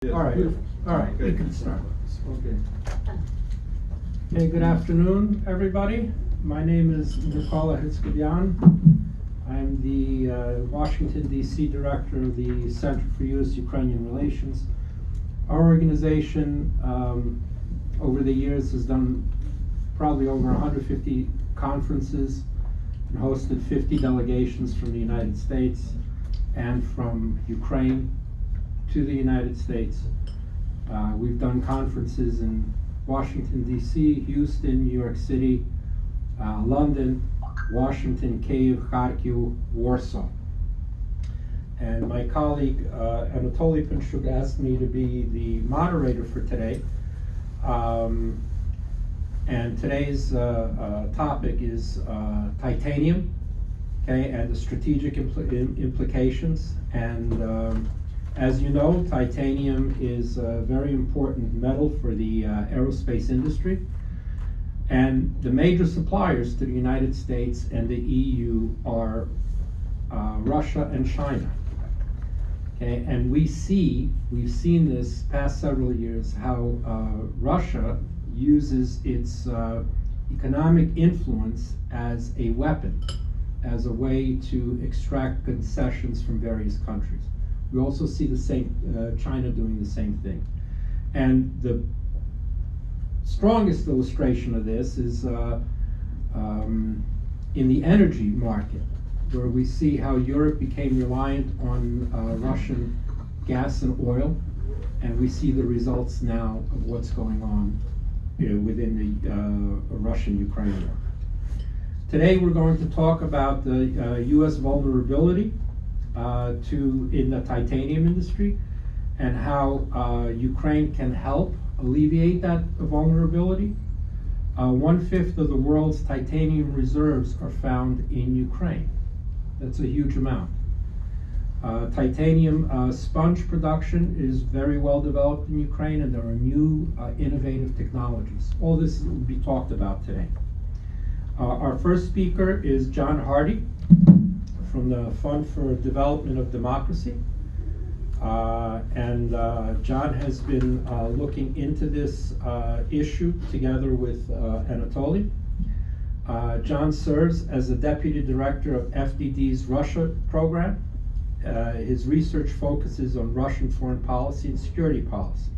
Yes, All right, beautiful. all right, we Okay. can start. Okay. Hey, good afternoon, everybody. My name is Mikola Hitzkevyan. I'm the Washington, D.C. Director of the Center for U.S.-Ukrainian Relations. Our organization, over the years, has done probably over 150 conferences and hosted 50 delegations from the United States and from Ukraine to the United States. We've done conferences in Washington, D.C., Houston, New York City, London, Washington, Kyiv, Kharkiv, Warsaw. And my colleague Anatoly Pinchuk asked me to be the moderator for today. And today's topic is titanium, okay, and the strategic implications. And as you know, titanium is a very important metal for the aerospace industry. And the major suppliers to the United States and the EU are Russia and China. Okay, and we've seen this past several years how Russia uses its economic influence as a weapon, as a way to extract concessions from various countries. We also see the same, China doing the same thing. And the strongest illustration of this is in the energy market, where we see how Europe became reliant on Russian gas and oil, and we see the results now of what's going on within the Russian-Ukraine war. Today we're going to talk about the U.S. vulnerability in the titanium industry, and how Ukraine can help alleviate that vulnerability. 1/5 of the world's titanium reserves are found in Ukraine. That's a huge amount. Titanium sponge production is very well developed in Ukraine, and there are new innovative technologies. All this will be talked about today. Our first speaker is John Hardie from the Fund for Development of Democracy. John has been looking into this issue together with Anatoly. John serves as the Deputy Director of FDD's Russia program. His research focuses on Russian foreign policy and security policy,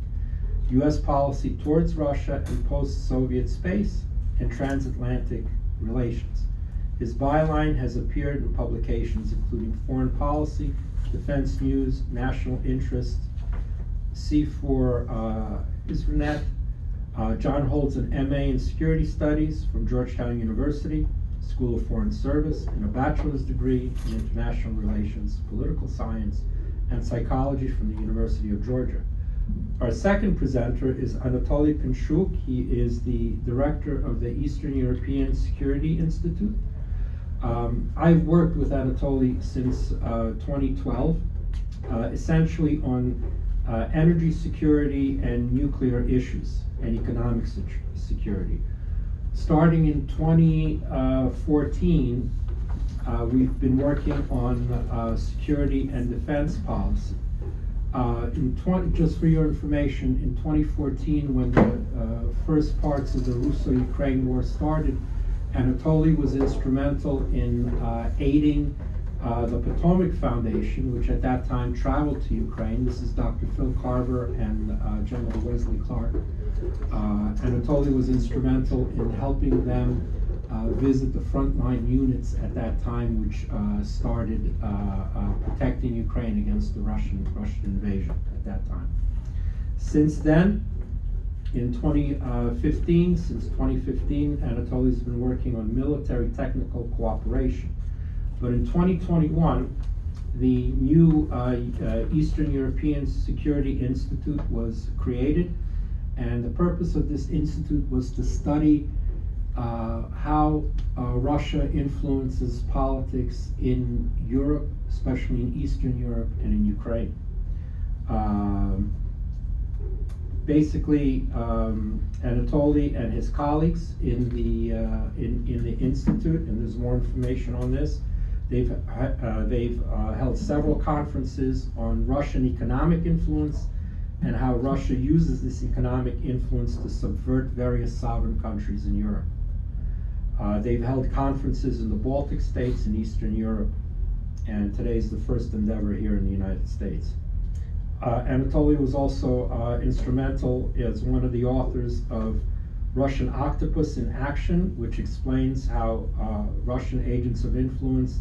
U.S. policy towards Russia and post-Soviet space, and transatlantic relations. His byline has appeared in publications including Foreign Policy, Defense News, National Interest, C4 Isranet. John holds an MA in Security Studies from Georgetown University, School of Foreign Service, and a bachelor's degree in International Relations, Political Science, and Psychology from the University of Georgia. Our second presenter is Anatoly Pinchuk. He is the director of the Eastern European Security Institute. I've worked with Anatoly since 2012, essentially on energy security and nuclear issues and economic security. Starting in 2014, we've been working on security and defense policy. Just for your information, in 2014, when the first parts of the Russo-Ukraine war started, Anatoly was instrumental in aiding the Potomac Foundation, which at that time traveled to Ukraine. This is Dr. Phil Carver and General Wesley Clark. Anatoly was instrumental in helping them visit the frontline units at that time, which started protecting Ukraine against the Russian invasion at that time. Since then, in 2015, Anatoly's been working on military technical cooperation. But in 2021, the new Eastern European Security Institute was created, and the purpose of this institute was to study how Russia influences politics in Europe, especially in Eastern Europe and in Ukraine. Basically, Anatoly and his colleagues in the institute, and there's more information on this. They've held several conferences on Russian economic influence and how Russia uses this economic influence to subvert various sovereign countries in Europe. They've held conferences in the Baltic states and Eastern Europe, and today is the first endeavor here in the United States. Anatoly was also instrumental as one of the authors of Russian Octopus in Action, which explains how Russian agents of influence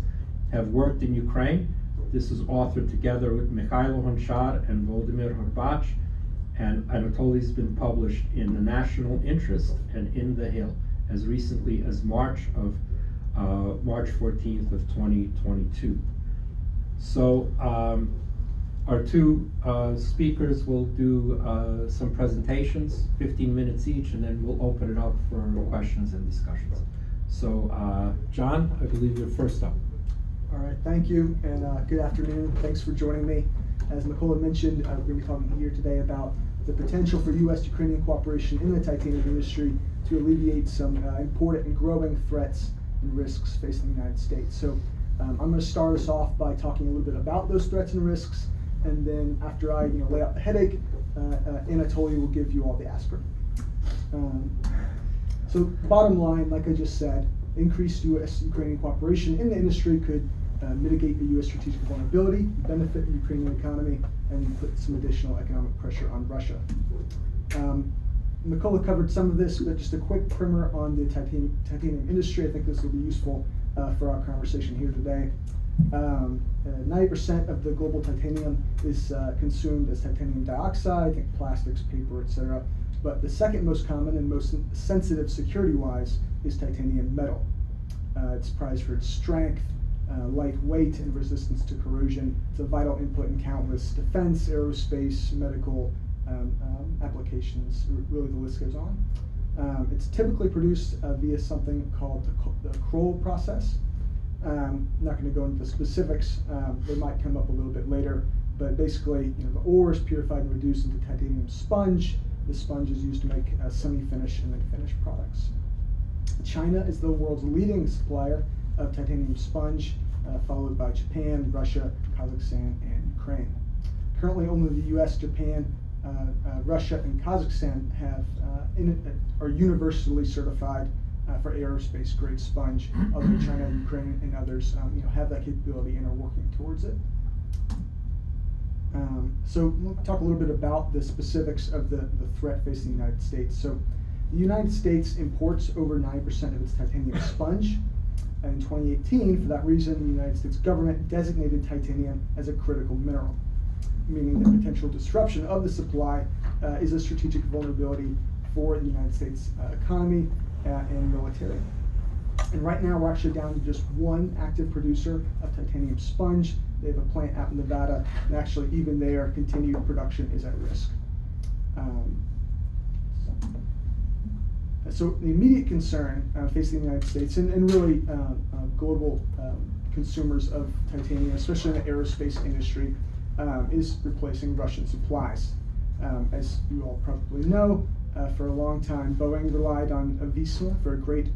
have worked in Ukraine. This is authored together with Mikhailo Honchar and Volodymyr Horbach, and Anatoly's been published in The National Interest and in The Hill as recently as March 14th of 2022. So our two speakers will do some presentations, 15 minutes each, and then we'll open it up for questions and discussions. So John, I believe you're first up. All right, thank you, and good afternoon. Thanks for joining me. As Mikola mentioned, we're going to be talking here today about the potential for U.S.-Ukrainian cooperation in the titanium industry to alleviate some important and growing threats and risks facing the United States. So I'm going to start us off by talking a little bit about those threats and risks, and then after I lay out the headache, Anatoly will give you all the aspirin. So bottom line, like I just said, increased U.S.-Ukrainian cooperation in the industry could mitigate the U.S. strategic vulnerability, benefit the Ukrainian economy, and put some additional economic pressure on Russia. Mikola covered some of this, but just a quick primer on the titanium industry. I think this will be useful for our conversation here today. 90% of the global titanium is consumed as titanium dioxide, think plastics, paper, etc. But the second most common and most sensitive security-wise is titanium metal. It's prized for its strength, lightweight, and resistance to corrosion. It's a vital input in countless defense, aerospace, medical applications. Really, the list goes on. It's typically produced via something called the Kroll process. I'm not going to go into the specifics. They might come up a little bit later. But basically, the ore is purified and reduced into titanium sponge. The sponge is used to make semi-finished and then finished products. China is the world's leading supplier of titanium sponge, followed by Japan, Russia, Kazakhstan, and Ukraine. Currently, only the U.S., Japan, Russia, and Kazakhstan are universally certified for aerospace grade sponge. Although China, Ukraine, and others have that capability and are working towards it. So we'll talk a little bit about the specifics of the threat facing the United States. So the United States imports over 9% of its titanium sponge. And in 2018, for that reason, the United States government designated titanium as a critical mineral, meaning that potential disruption of the supply is a strategic vulnerability for the United States economy and military. And right now, we're actually down to just one active producer of titanium sponge. They have a plant out in Nevada, and actually even there, continued production is at risk. So the immediate concern facing the United States and really global consumers of titanium, especially in the aerospace industry, is replacing Russian supplies. As you all probably know, for a long time, Boeing relied on Avisma for a great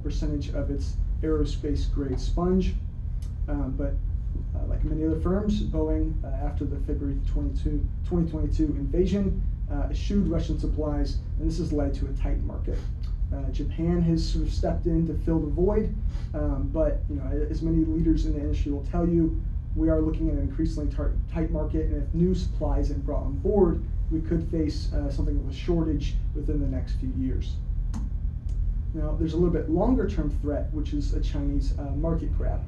percentage of its aerospace grade sponge. But like many other firms, Boeing, after the February 2022 invasion, eschewed Russian supplies, and this has led to a tight market. Japan has sort of stepped in to fill the void, but as many leaders in the industry will tell you, we are looking at an increasingly tight market, and if new supply isn't brought on board, we could face something of a shortage within the next few years. Now, there's a little bit longer term threat, which is a Chinese market grab.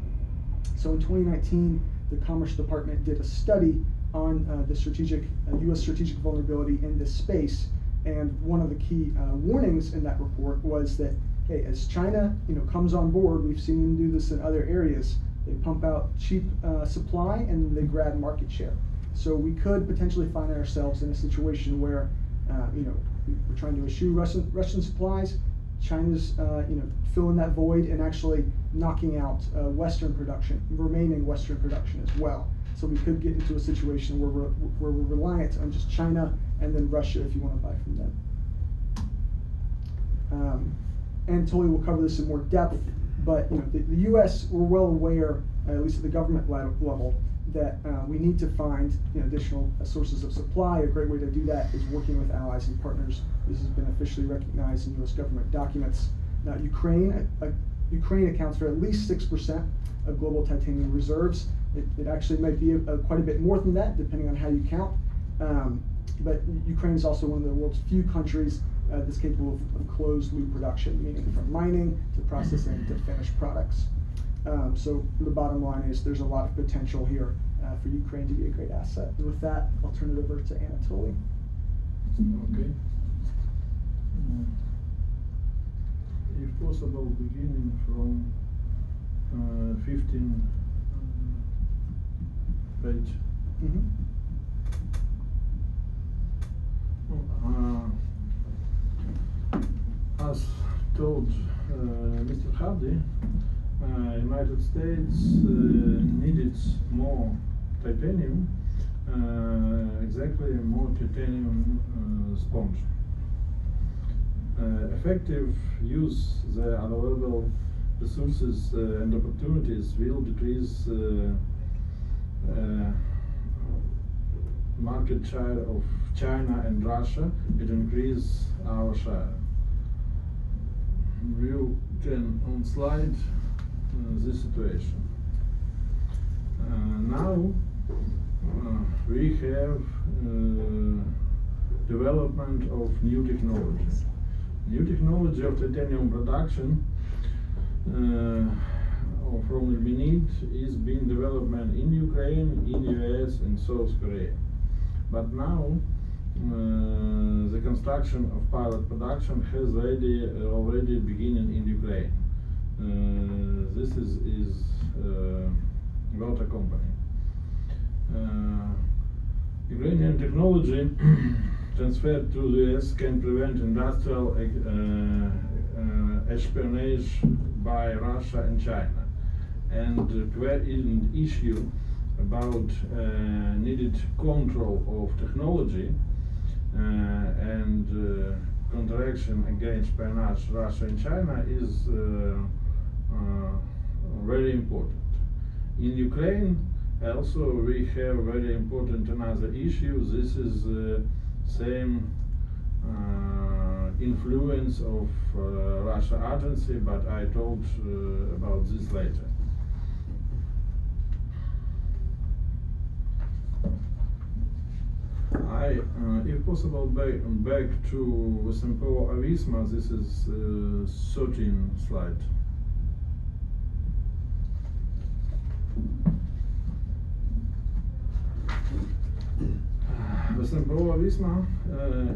So in 2019, the Commerce Department did a study on the U.S. strategic vulnerability in this space, and one of the key warnings in that report was that, hey, as China comes on board, we've seen them do this in other areas. They pump out cheap supply and they grab market share. So we could potentially find ourselves in a situation where we're trying to eschew Russian supplies. China's filling that void and actually knocking out Western production, remaining Western production as well. So we could get into a situation where we're reliant on just China and then Russia if you want to buy from them. Anatoly will cover this in more depth, but the U.S. we're well aware, at least at the government level, that we need to find additional sources of supply. A great way to do that is working with allies and partners. This has been officially recognized in U.S. government documents. Now, Ukraine accounts for at least 6% of global titanium reserves. It actually might be quite a bit more than that, depending on how you count. But Ukraine is also one of the world's few countries that's capable of closed loop production, meaning from mining to processing to finished products. So the bottom line is there's a lot of potential here for Ukraine to be a great asset. And with that, I'll turn it over to Anatoly. Okay. If possible, beginning from 15 page. Mm-hmm. As told Mr. Hardie, United States needed more titanium, exactly more titanium sponge. Effective use the available resources and opportunities will decrease market share of China and Russia. It increase our share. You can on slide this situation. Now we have development of new technologies. New technology of titanium production from lignite is being developed in Ukraine, in US and South Korea. But now the construction of pilot production has already beginning in Ukraine. This is water company. Ukrainian technology transferred to the US can prevent industrial espionage by Russia and China. And there is an issue about needed control of technology and counteraction against espionage Russia and China is very important. In Ukraine also we have very important another issue. This is same influence of Russia agency, but I told about this later. If possible, back to simple Avisma. This is 13 slide. The simple Avisma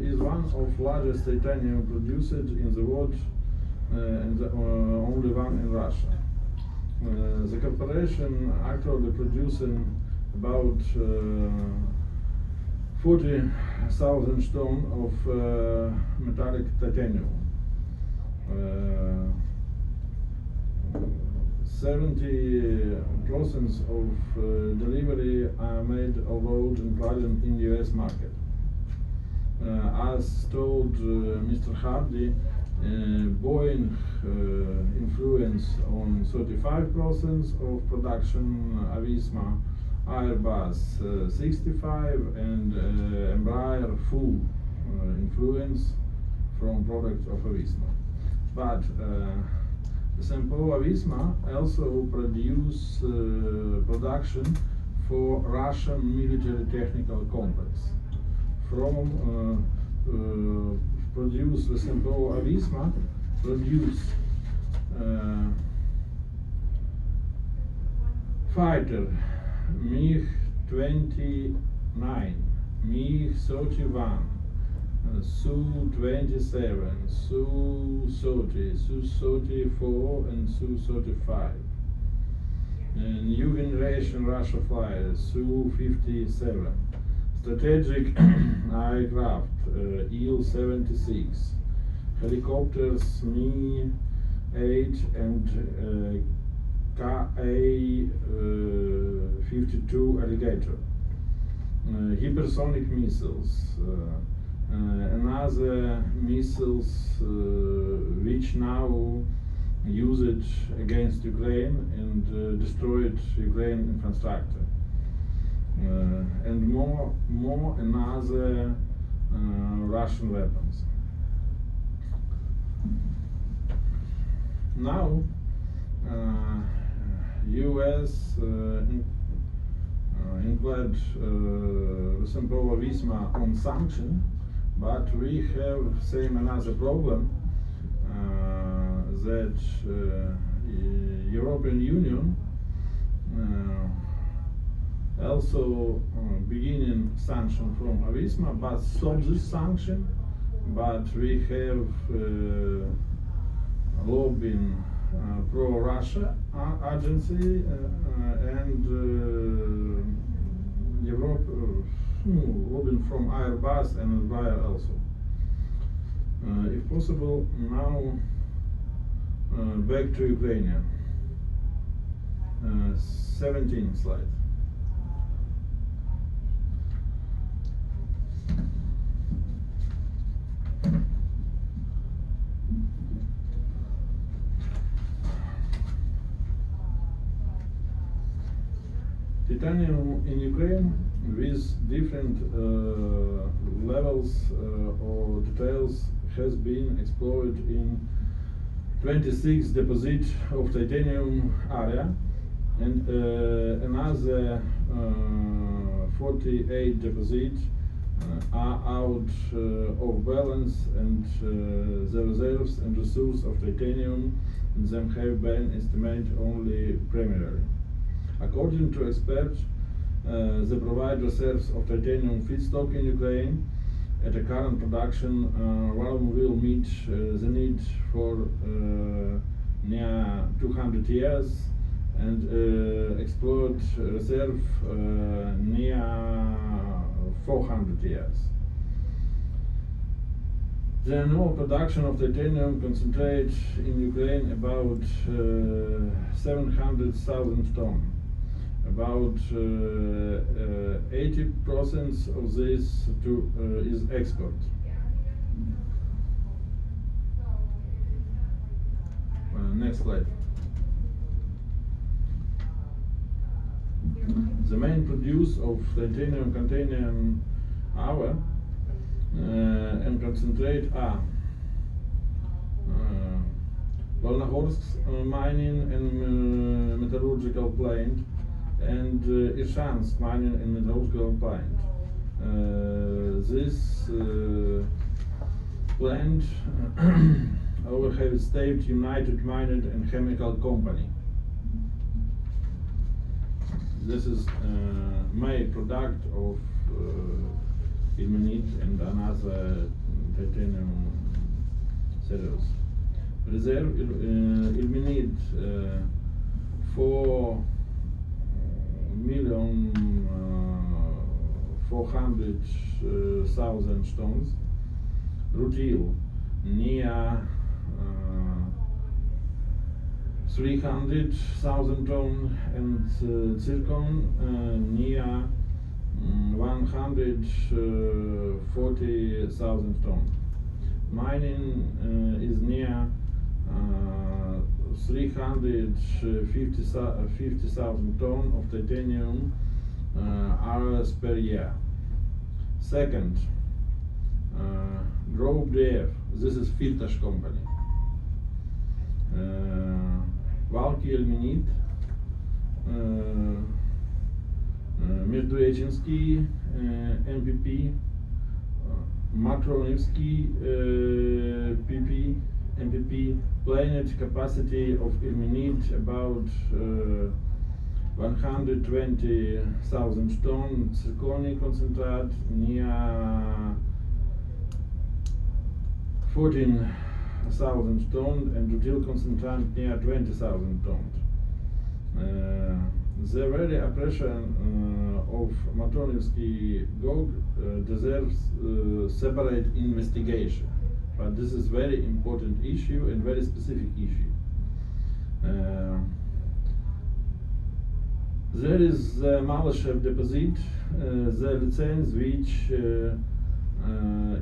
is one of largest titanium produced in the world and the only one in Russia. The corporation actually producing about 40,000 tons of metallic titanium. 70% of delivery are made abroad, including in the US market. As told Mr. Hardie, Boeing influence on 35% of production, Avisma, Airbus 65, and Embraer full influence from products of Avisma. But simple Avisma also produce production for Russian military technical complex. From produce the simple Avisma produce fighter MiG-29, MiG-31, Su-27, Su-30, Su-34 and Su-35. New generation Russia flyers, Su-57. Strategic aircraft, Il-76. Helicopters, Mi-8 and Ka-52 Alligator. Hypersonic missiles. Another missiles which now use it against Ukraine and destroyed Ukraine infrastructure. and more another Russian weapons. Now, U.S. included Avisma on sanction, but we have same another problem that European Union also beginning sanction from Avisma, but stop this sanction. But we have lobbying pro-Russia agency and Europe lobbying from Airbus and Israel also. If possible, now back to Ukraine. 17 slide. Titanium in Ukraine with different levels or details has been explored in 26 deposits of titanium area, and another 48 deposits are out of balance, and the reserves and resources of titanium in them have been estimated only primarily. According to experts, they provide reserves of titanium feedstock in Ukraine. At the current production volume will meet the need for near 200 years, and explored reserve near 400 years. The annual production of titanium concentrate in Ukraine about 700,000 tons. About 80% of this is export. Next slide. The main produce of titanium containing ore and concentrate are Volnogorsk mining and metallurgical plant, and Irshansk mining and metallurgical plant. This plant have State United Mining and Chemical Company. This is main product of ilmenite and another titanium cereals. Reserve ilmenite 4,400,000 tons. Rutile near 300,000 tons, and zircon near 140,000 tons. Mining is near 350,000 tons of titanium hours per year. Second, Group DF, this is Firtash company. Valky ilmenite, Междуреченский MPP, Matronivsky MPP, planet capacity of ilmenite about 120,000 tons, zircony concentrate near 14,000 tons, and rutile concentrate near 20,000 tons. The very oppression of Matronivsky GOG deserves separate investigation, but this is very important issue and very specific issue. There is the Malyshev deposit, the license which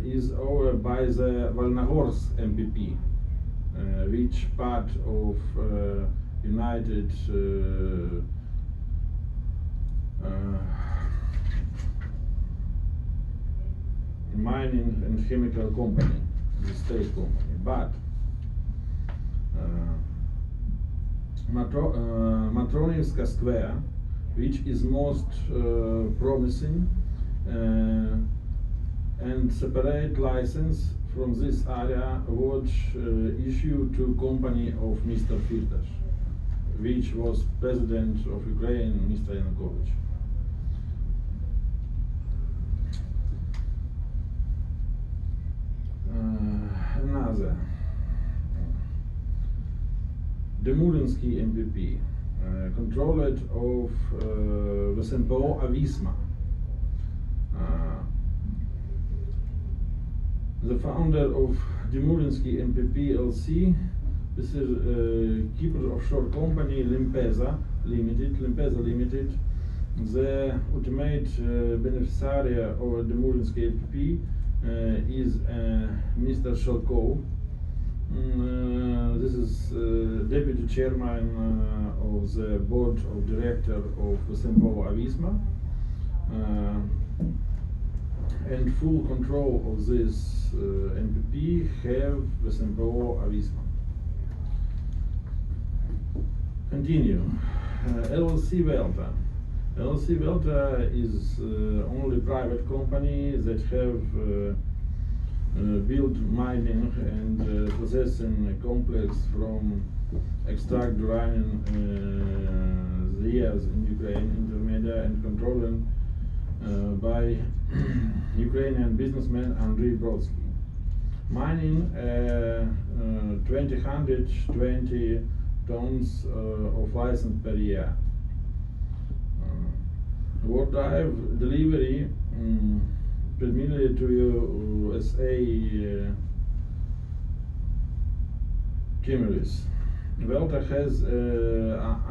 is owned by the Volnogorsk MPP, which part of United mining and chemical company, the state company. But Matronivska Square, which is most promising, and separate license from this area was issued to company of Mr. Firtash, which was president of Ukraine, Mr. Yanukovych. Another, Demulinsky MPP, controlled of the Avisma. The founder of Demulinsky MPP LC, this is keeper offshore company Limpeza Limited. The ultimate beneficiary of Demulinsky MPP is Mr. Shelkov. This is deputy chairman of the board of director of Avisma, and full control of this MPP have Avisma. Continue. LLC Velta. LLC Velta is only private company that have built mining and processing complex from extract uranium years in Ukraine, intermediate and controlled by Ukrainian businessman Andrei Brodsky. Mining 220 tons of license per year. War drive delivery primarily to USA chemicals. Velta has,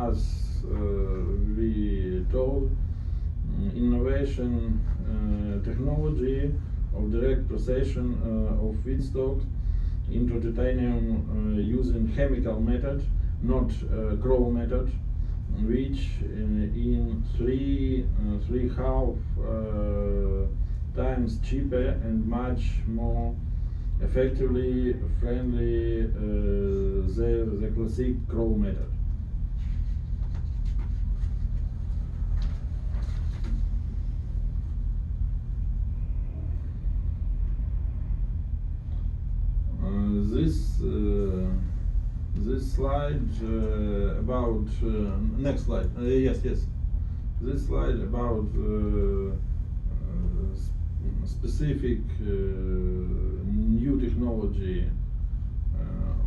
as we told, innovation technology of direct processing of feedstock into titanium using chemical method, not crawl method, which in three half times cheaper and much more effectively friendly the classic crawl method. This slide about next slide. Yes. This slide about specific new technology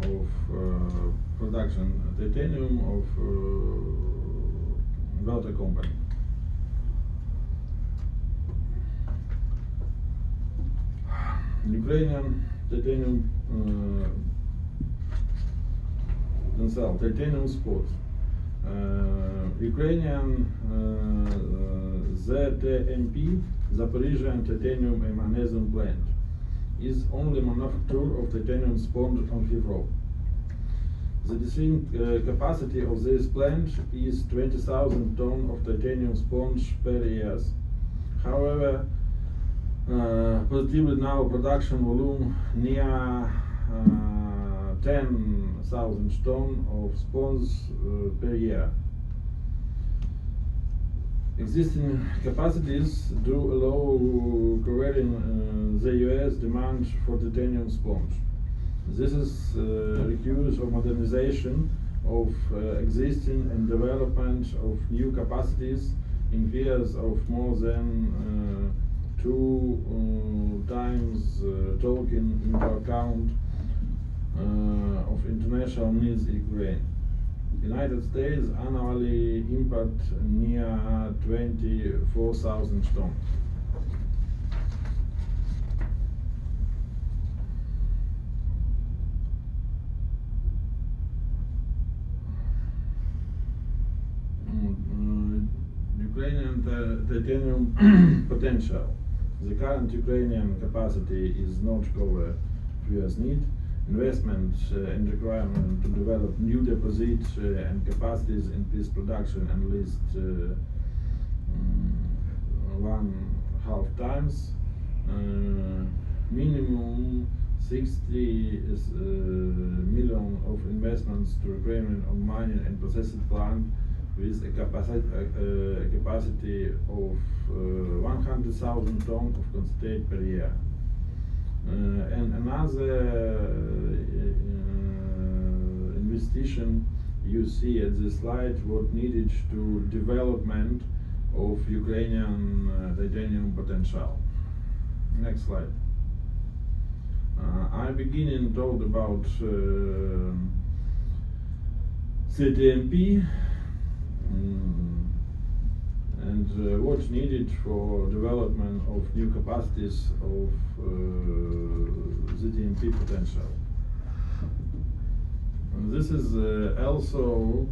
of production titanium of Velta company. Ukrainian titanium titanium sports. Ukrainian ZTMP, Zaporizhian Titanium and Magnesium Plant, is only manufacturer of titanium sponge on Europe. The distinct capacity of this plant is 20,000 tons of titanium sponge per year. However, positively now production volume near 10,000 tons of sponge per year. Existing capacities do allow covering the US demand for titanium sponge. This is requires of modernization of existing and development of new capacities in periods of more than 2 times taking into account of international needs in Ukraine. United States annually import near 24,000 tons. Ukrainian titanium potential. The current Ukrainian capacity is not cover US need. Investment and requirement to develop new deposits and capacities in this production at least 1.5 times minimum 60 million of investments to requirement of mining and processing plant with a capacity of 100,000 tons of concentrate per year. And another investigation you see at this slide what needed to development of Ukrainian titanium potential. Next slide. I begin to talk about CTMP and what's needed for development of new capacities of ZTMP potential. This is also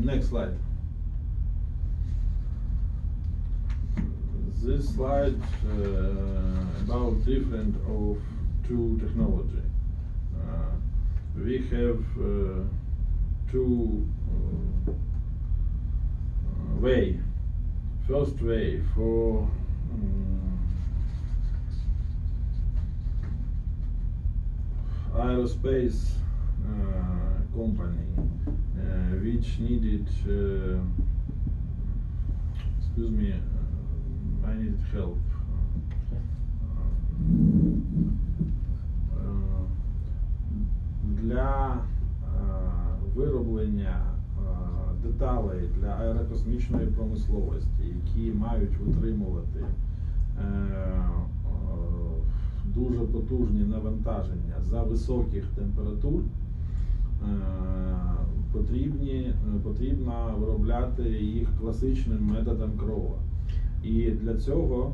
next slide. This slide about different of two technology. We have two way. First way for aerospace company which needed excuse me, I need help. Для вироблення деталей для аерокосмічної промисловості, які мають витримувати дуже потужні навантаження за високих температур, потрібно виробляти їх класичним методом крова. І для цього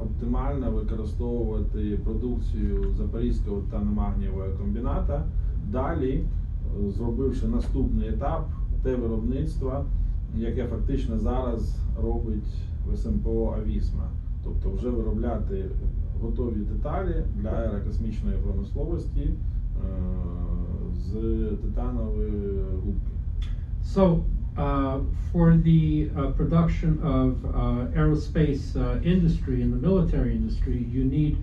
оптимально використовувати продукцію Запорізького титано-магнієвого комбіната, далі зробивши наступний етап, те виробництво, яке фактично зараз робить в СМПО Avisma. Тобто вже виробляти готові деталі для аерокосмічної промисловості з титанової губки. So, for the production of aerospace industry and the military industry, you need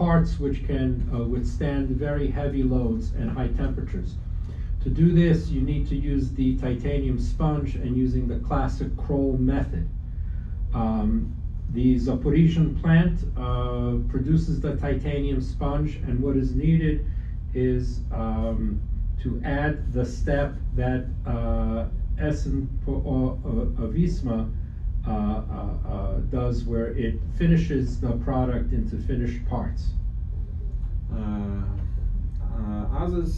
parts which can withstand very heavy loads and high temperatures. To do this, you need to use the titanium sponge and using the classic Kroll method. The Zaporizhian plant produces the titanium sponge, and what is needed is to add the step that Avisma does, where it finishes the product into finished parts. Others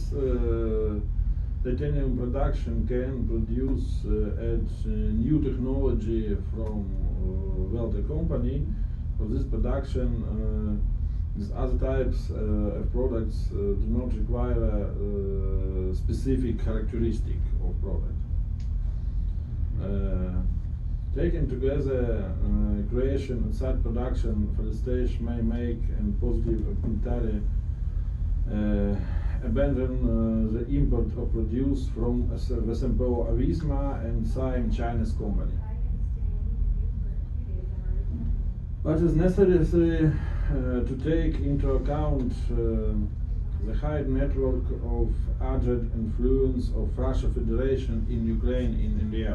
titanium production can produce at new technology from Welte company. For this production, these other types of products do not require a specific characteristic of product. Taken together, creation and site production for the stage may make and positive entirely abandon the import of produce from SMPO Avisma and same Chinese company. What is necessary to take into account the high network of agent influence of Russia Federation in Ukraine in India.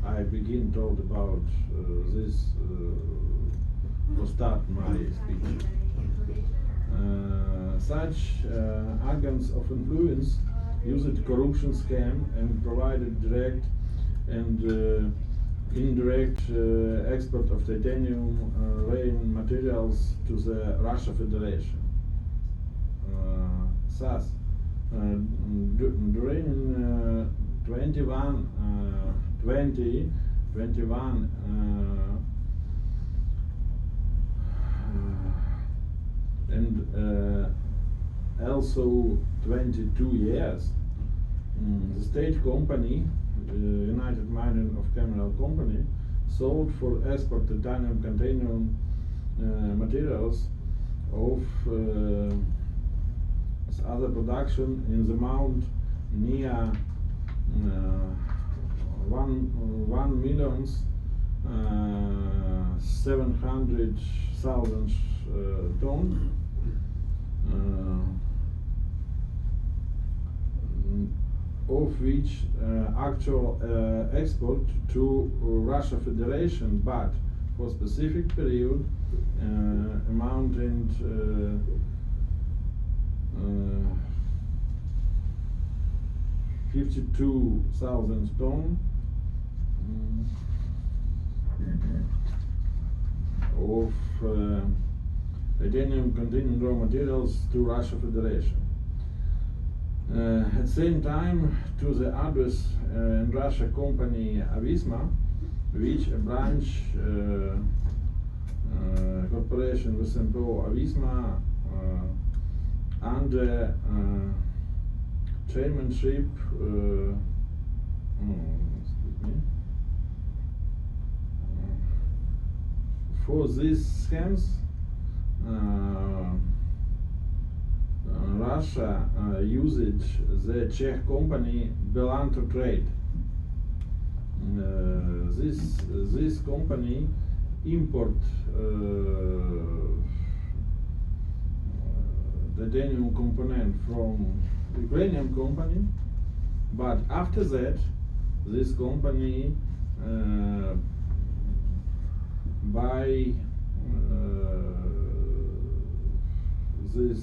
I begin to talk about this to start my speech. Such agents of influence used corruption scam and provided direct and indirect export of titanium rain materials to the Russia Federation. Thus, during 2021 and also 22 years, the state company, United Mining of Chemical Company, sold for export titanium containing materials of other production in the amount near 1 million 700,000 tons, of which actual export to Russia Federation, but for specific period amounting 52,000 tons of titanium containing raw materials to Russia Federation. At the same time, to the address in Russia company Avisma, which a branch corporation with simple Avisma under chairmanship for these schemes, Russia used the Czech company Belanto Trade. This company import titanium component from Ukrainian company, but after that, this company buy this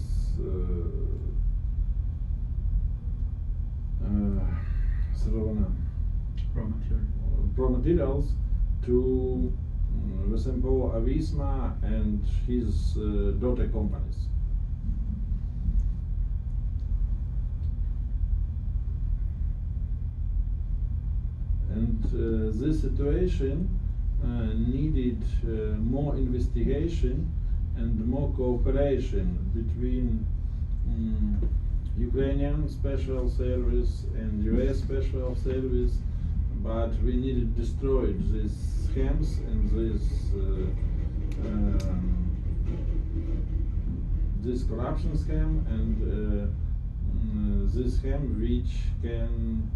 raw materials to resemble Avisma and his daughter companies. And this situation needed more investigation and more cooperation between Ukrainian Special Service and US Special Service, but we needed to destroy these schemes and this corruption scam and this scam which can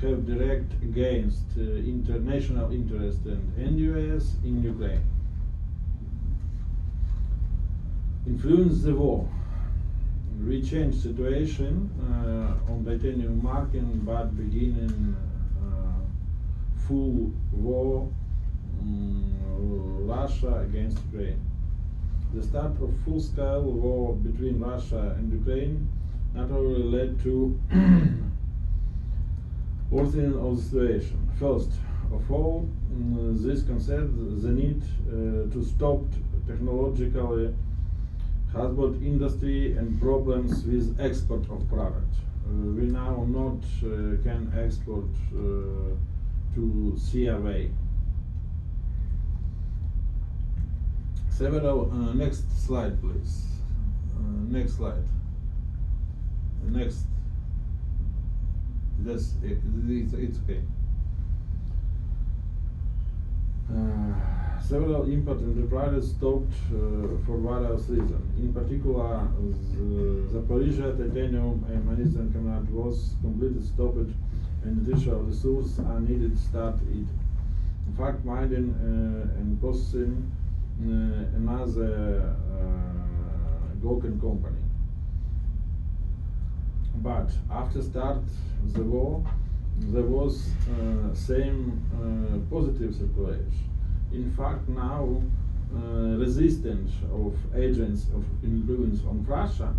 have direct against international interest and US in Ukraine. Influence the war. We changed situation on titanium market, but beginning full war Russia against Ukraine. The start of full-scale war between Russia and Ukraine not only led to worsening of the situation. First of all, this concerned the need to stop technologically husband industry and problems with export of product. We now not can export to CRA. Several next slide, please. Next slide. Next. That's it. It's okay. Several import enterprises stopped for various reasons. In particular, the Zaporizhzhia titanium and magnesium combinate was completely stopped, and additional resources are needed to start it. Fact mining and processing another Gorkin company. But after start the war, there was same positive circulation. In fact, now resistance of agents of influence on Russia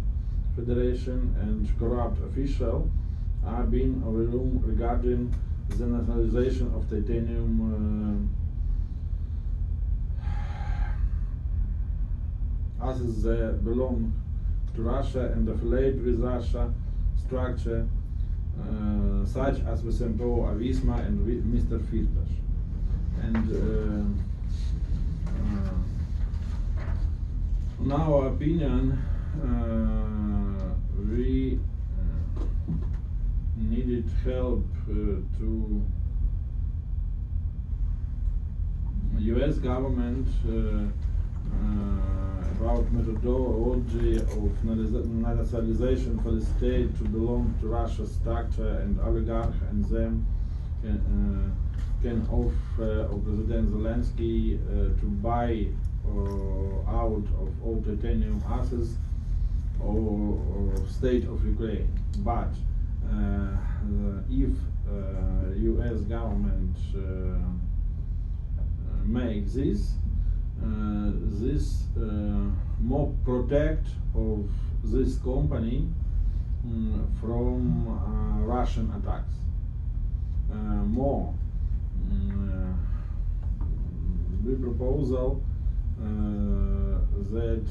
Federation and corrupt officials are being overruled regarding the nationalization of titanium as they belong to Russia and affiliate with Russia structure such as with example Avisma and Mr. Firtash. And in our opinion, we needed help to US government about methodology of nationalization for the state to belong to Russia structure and oligarch and them can offer of President Zelensky to buy out of all titanium assets or state of Ukraine. But if U.S. government make this, this more protect of this company from Russian attacks. More the proposal that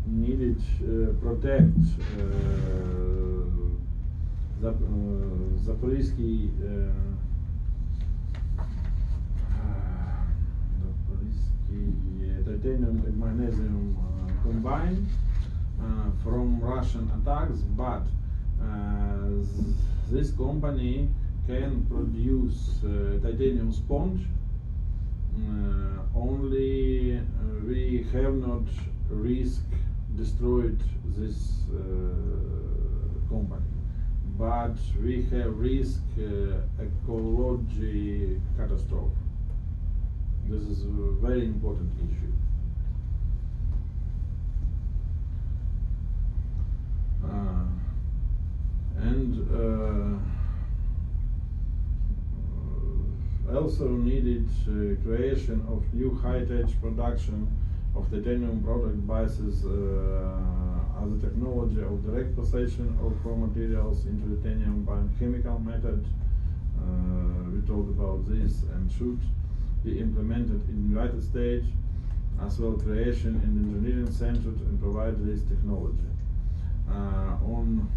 needed protect Zaporizhsky titanium and magnesium combined from Russian attacks, but this company can produce titanium sponge. Only we have not risk destroyed this company, but we have risk ecology catastrophe. This is a very important issue. Also needed creation of new high-tech production of titanium product basis as a technology of direct passation of raw materials into titanium by chemical method. We talked about this, and should be implemented in the United States, as well creation in engineering centers and provide this technology. On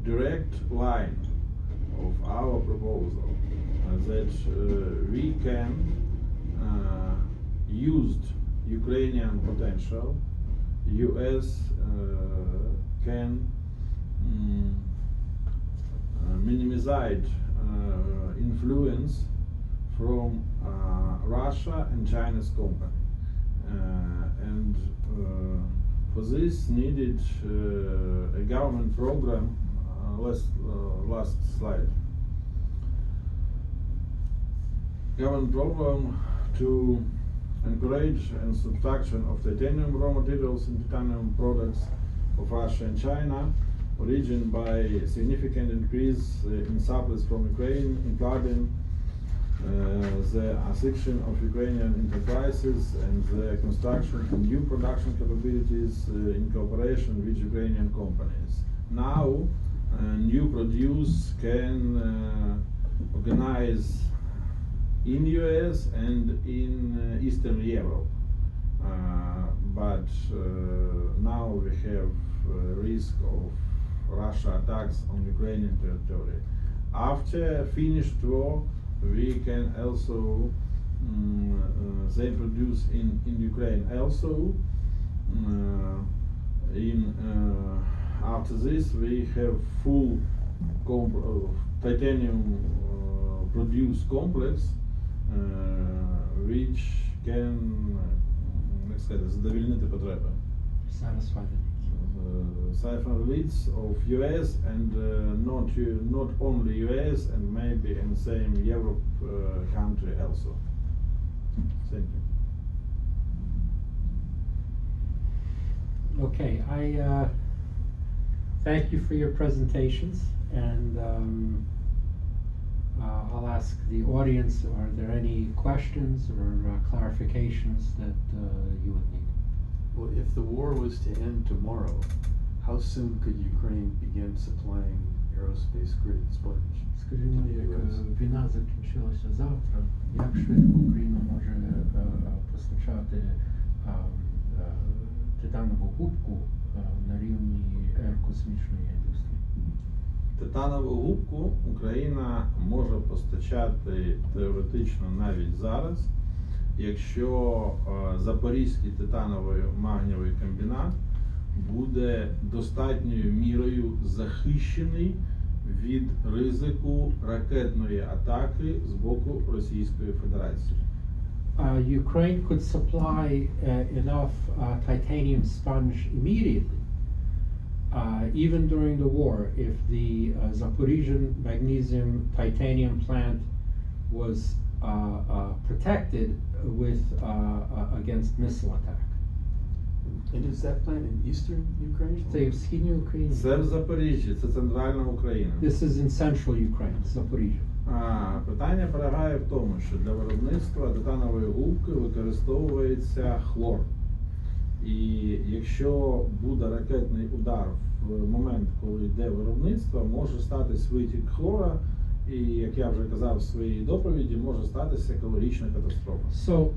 direct line of our proposal that we can use Ukrainian potential, US can minimize influence from Russia and China's company, and for this needed a government program. Last slide. Government program to encourage and subtraction of titanium raw materials and titanium products of Russia and China, origin by significant increase in supplies from Ukraine, including the acquisition of Ukrainian enterprises and the construction of new production capabilities in cooperation with Ukrainian companies. Now, new produce can organize in US and in Eastern Europe, but now we have risk of Russia attacks on Ukrainian territory. After finished war, we can also they produce in Ukraine also. After this, we have full titanium produced complex, which can задовольнити потреби. Satisfy Satisfy needs of US and not only US and maybe in same Europe country also. Thank you. Okay, I thank you for your presentations, and I'll ask the audience, are there any questions or clarifications that you would need? Well, if the war was to end tomorrow, how soon could Ukraine begin supplying aerospace grade sponge Скажи to мені, the як US? війна закінчилася завтра, як швидко Україна може постачати титанову губку на рівні космічної індустрії? Титанову губку Україна може постачати теоретично навіть зараз, якщо Запорізький титановий магнієвий комбінат буде достатньою мірою захищений від ризику ракетної атаки з боку Російської Федерації. Ukraine could supply enough titanium sponge immediately, even during the war, if the Zaporizhian magnesium titanium plant was protected with against missile attack. And is that plant in eastern Ukraine? Це в східній Україні. Це в Запоріжжі, це центральна Україна. This is in central Ukraine, Zaporizhia. Питання полягає в тому, що для виробництва титанової губки використовується хлор. І якщо буде ракетний удар в момент, коли йде виробництво, може статись витік хлора, і, як я вже казав в своїй доповіді, може статися екологічна катастрофа. So,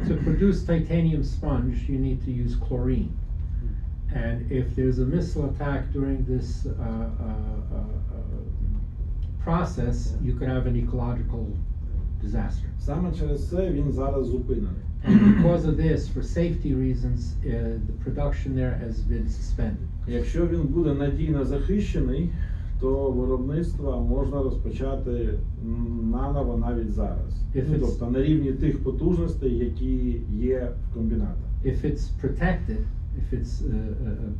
to produce titanium sponge, you need to use chlorine. And if there's a missile attack during this process, you could have an ecological disaster. Саме через це він зараз зупинений. And because of this, for safety reasons, the production there has been suspended. Якщо він буде надійно захищений, то виробництво можна розпочати наново навіть зараз. Тобто на рівні тих потужностей, які є в комбінатах. If it's protected,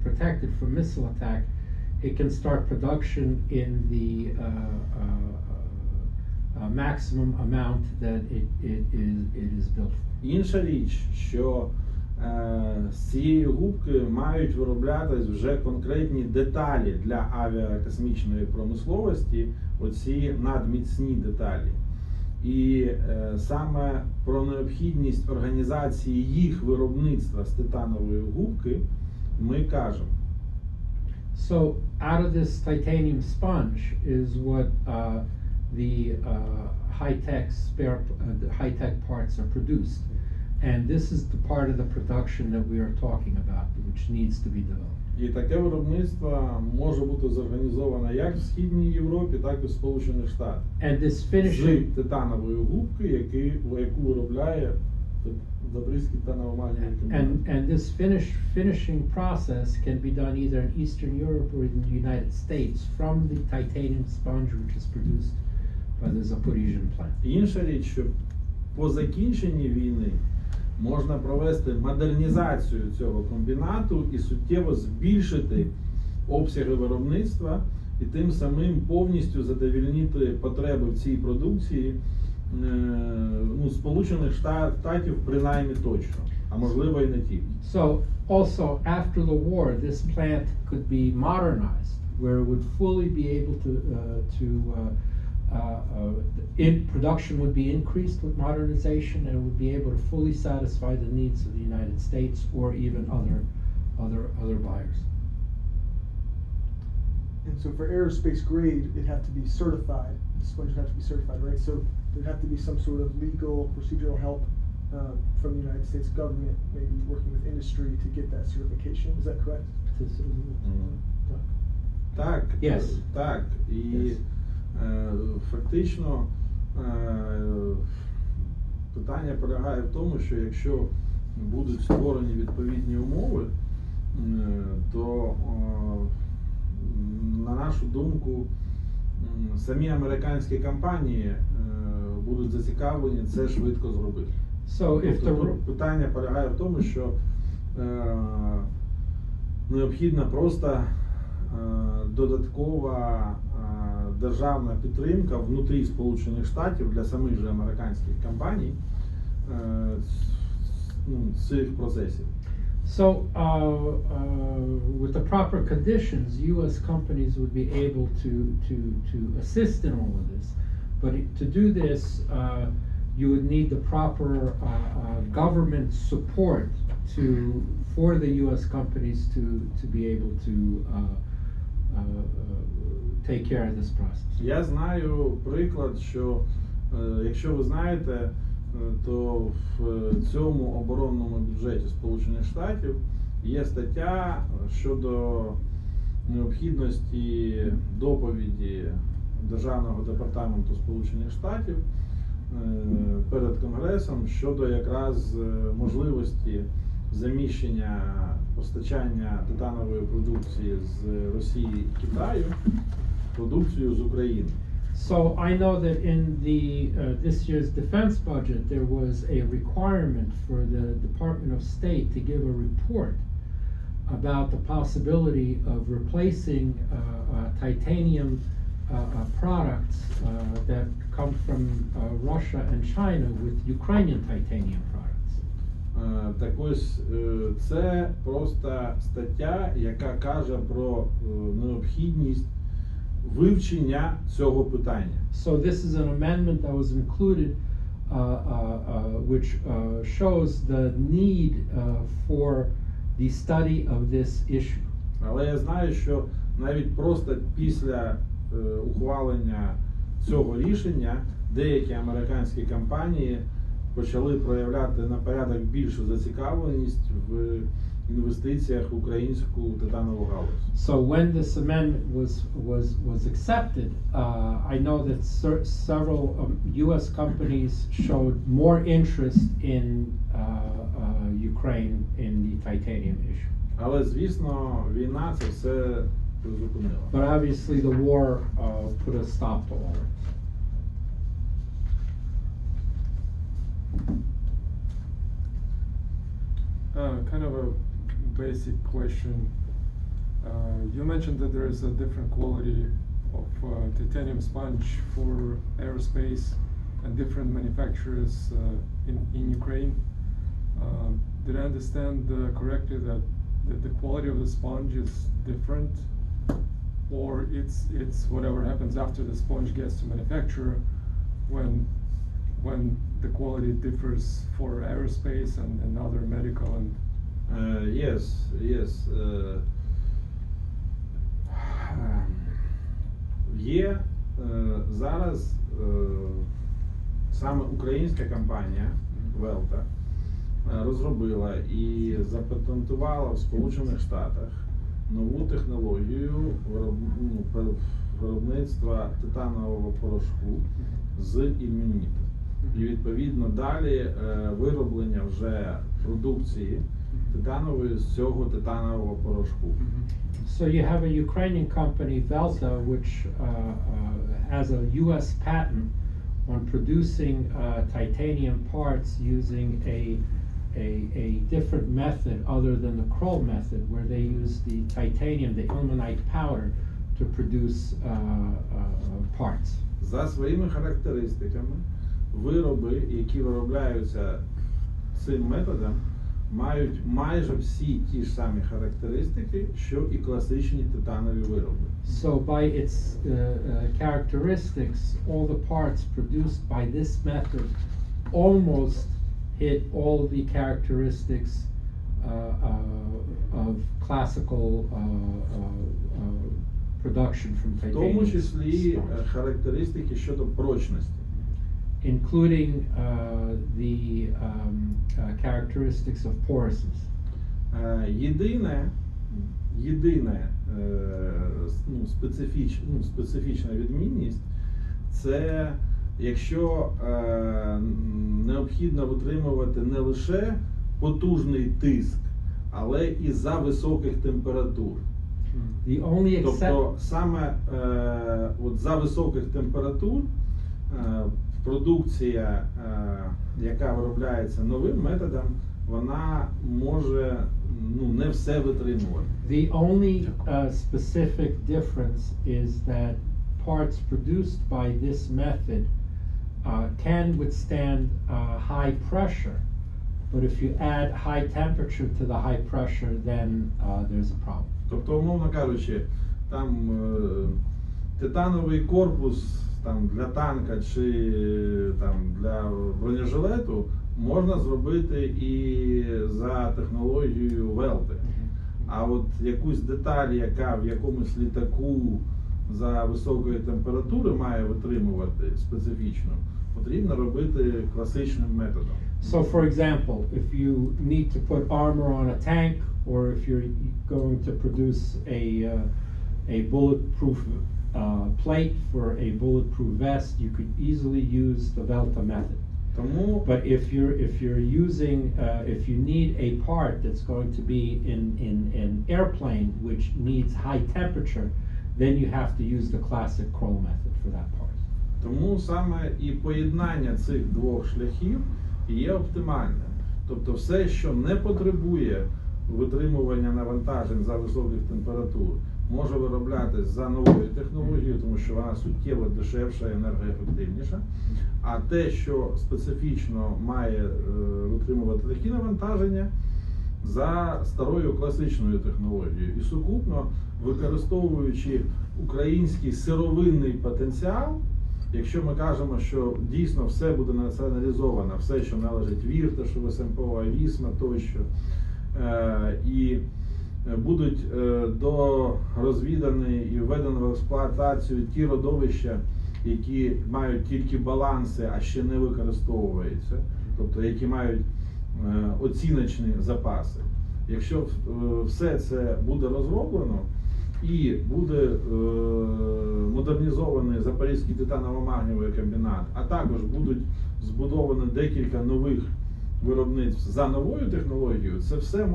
protected from missile attack, it can start production in the maximum amount that it is built for. Інша річ, що з цієї губки мають вироблятись вже конкретні деталі для авіакосмічної промисловості, оці надміцні деталі. І саме про необхідність організації їх виробництва з титанової губки ми кажемо. So out of this titanium sponge is what the high-tech parts are produced. And this is the part of the production that we are talking about, which needs to be developed. І таке виробництво може бути зорганізовано як в Східній Європі, так і в Сполучених Штатах. And this З finishing титанової губки, яку виробляє Запорізький титаново-магнієвий комбінат. and this finishing process can be done either in Eastern Europe or in the United States from the titanium sponge which is produced by the Zaporizhian plant. Інша річ, що по закінченні війни можна провести модернізацію цього комбінату і суттєво збільшити обсяги виробництва і тим самим повністю задовольнити потреби в цій продукції Сполучених Штатів принаймні точно, а можливо і не тільки. So also after the war, this plant could be modernized, where it would fully be able production would be increased with modernization, and it would be able to fully satisfy the needs of the United States or even other buyers. And so for aerospace grade, it'd have to be certified. The sponge would have to be certified, right? So there'd have to be some sort of legal, procedural help from the United States government, maybe working with industry to get that certification. Is that correct? Так, Yes. так. І фактично питання полягає в тому, що якщо будуть створені відповідні умови, то на нашу думку самі американські компанії будуть зацікавлені це швидко зробити. So if Тобто the питання полягає в тому, що необхідна просто додаткова державна підтримка внутрі Сполучених Штатів для самих же американських компаній цих процесів. So, with the proper conditions, U.S. companies would be able to assist in all of this. But to do this, you would need the proper government support for the U.S. companies to be able to take care of this process. Я знаю приклад, що якщо ви знаєте, то в цьому оборонному бюджеті Сполучених Штатів є стаття щодо необхідності доповіді Державного департаменту Сполучених Штатів перед Конгресом щодо якраз можливості заміщення постачання титанової продукції з Росії і Китаю продукцією з України. So I know that in this year's defense budget there was a requirement for the Department of State to give a report about the possibility of replacing titanium products that come from Russia and China with Ukrainian titanium products. Так ось це просто стаття, яка каже про необхідність вивчення цього питання. So this is an amendment that was included which shows the need for the study of this issue. Але я знаю, що навіть просто після ухвалення цього рішення деякі американські компанії почали проявляти на порядок більшу зацікавленість в інвестиціях в українську титанову галузь. So when this amendment was accepted, I know that several U.S. companies showed more interest in Ukraine in the titanium issue. Але, звісно, війна це все призупинила. But obviously the war put a stop to all of it. Kind of a basic question. You mentioned that there is a different quality of titanium sponge for aerospace and different manufacturers in Ukraine. Did I understand correctly that the quality of the sponge is different, or it's whatever happens after the sponge gets to manufacturer when the quality differs for aerospace and other medical and Yes. Є зараз саме українська компанія Велта розробила і запатентувала в Сполучених Штатах нову технологію виробництва титанового порошку з ілюмініту. І відповідно далі вироблення вже продукції титанової з цього титанового порошку. So you have a Ukrainian company, Velta, which has a U.S. patent on producing titanium parts using a different method other than the Kroll method, where they use the titanium, the ilmenite powder, to produce parts. За своїми характеристиками, вироби, які виробляються цим методом, мають майже всі ті ж самі характеристики, що і класичні титанові вироби. So by its characteristics, all the parts produced by this method almost hit all the characteristics of classical production from В тому titanium числі sponge, характеристики щодо прочності. including the characteristics of porousness. Єдине специфічна відмінність це якщо необхідно витримувати не лише потужний тиск, але і за високих температур. The only Тобто саме от за високих температур продукція, яка виробляється новим методом, вона може не все витримувати. The only specific difference is that parts produced by this method can withstand high pressure, but if you add high temperature to the high pressure, then there's a problem. Тобто, умовно кажучи, там титановий корпус там для танка чи там для бронежилету можна зробити і за технологією Велти. А от якусь деталь, яка в якомусь літаку за високої температури має витримувати специфічно, потрібно робити класичним методом. So for example, if you need to put armor on a tank, or if you're going to produce a bulletproof plate for a bulletproof vest, you could easily use the Velta method. Тому But if you're using if you need a part that's going to be in an airplane which needs high temperature, then you have to use the classic Kroll method for that part. Тому саме і поєднання цих двох шляхів є оптимальним. Тобто все, що не потребує витримування навантажень за високих температур може вироблятись за новою технологією, тому що вона суттєво дешевша і енергоефективніша. А те, що специфічно має витримувати такі навантаження, за старою класичною технологією. І сукупно, використовуючи український сировинний потенціал, якщо ми кажемо, що дійсно все буде націоналізовано, все, що належить Вірташу, СМПО, Авісма тощо, і будуть дорозвідані і введені в експлуатацію ті родовища, які мають тільки баланси, а ще не використовуються, тобто які мають оціночні запаси. Якщо все це буде розроблено і буде модернізований Запорізький титаново-магнієвий комбінат, а також будуть збудовані декілька нових виробництв за новою технологією, це все